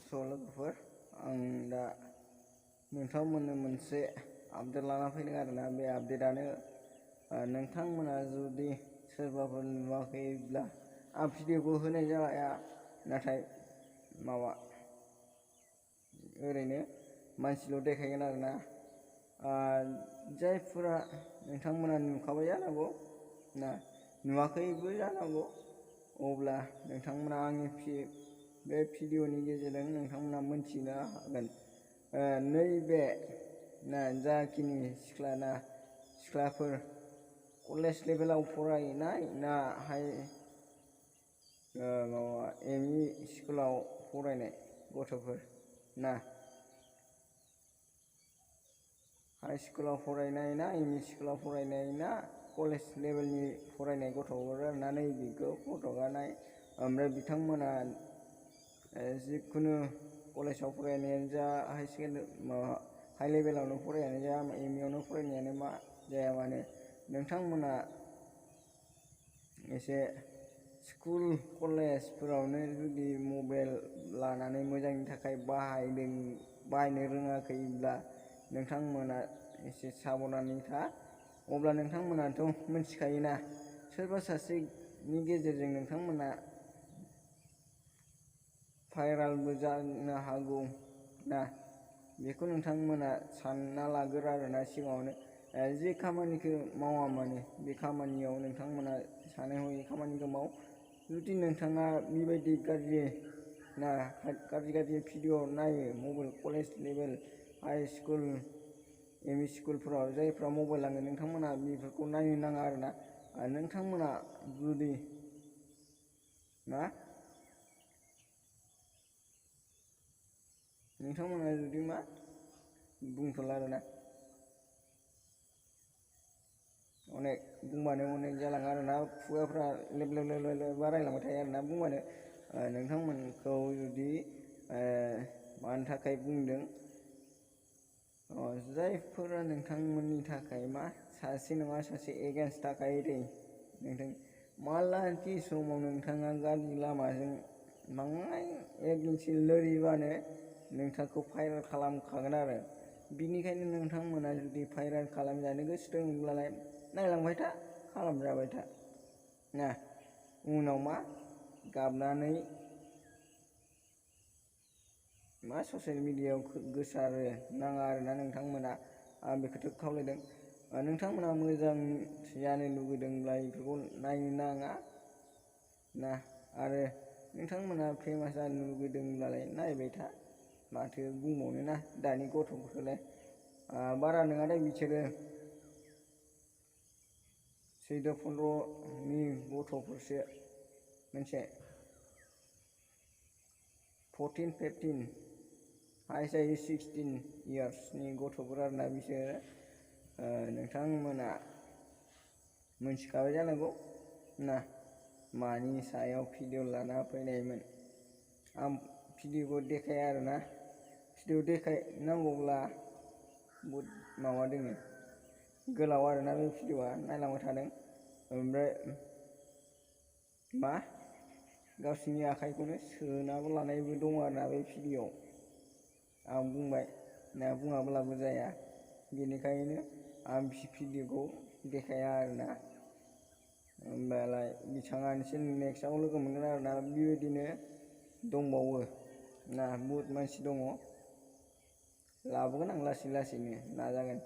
लोगोफोर आं दा नोंथांमोननो मोनसे आपडेट लाना फैदों आरोना। बे आपडेटआनो नोंथांमोना जुदि सोरबाफोर नुवाखैब्ला आं भिडिअखौ होनाय जाया, नाथाय माबा ओरैनो मानसिल' देखायगोन आरोना। जायफोरा नोंथांमोना नुखाबाय जानांगौ ना नुवाखैबो जानांगौ, अब्ला नोंथांमोना आंनि बे भिडिअनि गेजेरजों नोंथांमोना मोनथिनो हागोन नैबे जाखिनि सिख्लाफोर कलेज लेभेलाव फरायनाय ना एमइ स्कुलाव फरायनाय गथ'फोर ना हाई स्कुलाव फरायनाय ना एमइ स्कुलाव फरायनाय ना कलेज लेभेलनि फरायनाय गथ'फोर आरोना नैबेखौ फट'आ नाय। ओमफ्राय बिथांमोना जिखुनु कलेजाव फरायनायानो जा हाई लेभेलावनो फरायानो जा एमइआवनो फरायनायानो जाया मानो, नोंथांमोना एसे स्कुल कलेजफोरावनो जुदि मबाइल लानानै मोजांनि थाखाय बाहायनो रोङाखैब्ला नोंथांमोना एसे साबधानै था। अब्ला नोंथांमोनाथ' मिथिखायोना सोरबा सासेनि गेजेरजों नोंथांमोना भाइरालबो जानो हागौ ना, बेखौ नोंथांमोना सानना लाग्रो आरोना सिगाङावनो। जे खामानिखौ मावा मानो बे खामानियाव नोंथांमोना सानै हयै खामानिखौ माव। जुदि नोंथाङा बेबायदि गाज्रि भिडिअ नायो mobile college level high school ME स्कुलफोराव जायफ्रा मबाइल लाङो नोंथांमोना बेफोरखौ नायनो नाङा आरोना। नोंथांमोना जुदि बुंथ'ला आरोना, अनेक बुंबानो अनेक जालाङो आरोना, खुगाफ्रा लेब बारायलांबाय थायो आरोना बुंबानो। नोंथांमोनखौ जुदि मानि थाखाय बुंदों, जायफोरा नोंथांमोननि थाखाय सासे नङा सासे एगेन्स्ट थाखायो दे। मालाखि समाव नोंथाङा गाज्रि लामाजों बाङाय एक इन्सि लोरिबानो नोंथांखौ भाइरेल खालामखागोन आरो। बिनिखायनो नोंथांमोना जुदि भाइरेल खालामजानो गोसो दंब्लालाय नायलांबाय था, खालामजाबाय था ना। उनाव गाबनानै ससियेल मिडियायाव गोसारो नाङा आरोना नोंथांमोना। आं बेखौथ' खावलायदों। नोंथांमोना मोजां जानो लुगैदोंब्ला बेफोरखौ नायनो नाङा ना, आरो नोंथांमोना फेमास जानो लुगैदोंब्लालाय नायबाय था। माथो बुंबावनो ना, दानि गथ'फोरखौलाय बारा नङा दे बिसोरो 14-15 नि गथ'फोरसो, मोनसे 14-15 हाइस्ट जायो 16 इयार्सनि गथ'फोर आरोना बिसोरो। नोंथांमोना मोनथिखाबाय जानांगौ ना मानि सायाव भिडिअ लाना फैनायमोन। आं भिडिअखौ देखाया आरोना, भिडिअ देखायनांगौब्ला बहुद दोङो, गोलाव आरोना बे भिडिअआ, नायलांबाय थादों। ओमफ्राय गावसिनि आखाइखौनो सोनाबो लानायबो दङ आरोना बे भिडिअआव। आं बुंबाय ना बुङाब्लाबो जाया, बेनिखायनो आं भिडिअखौ देखाया आरोना। होमबालाय बिथाङा एसे नेक्स्टआव लोगो मोनगोन आरोना। बेबायदिनो दंबावो ना, बहुद मानसि दङ, लाबोगोन आं लासैनो नाजागोन।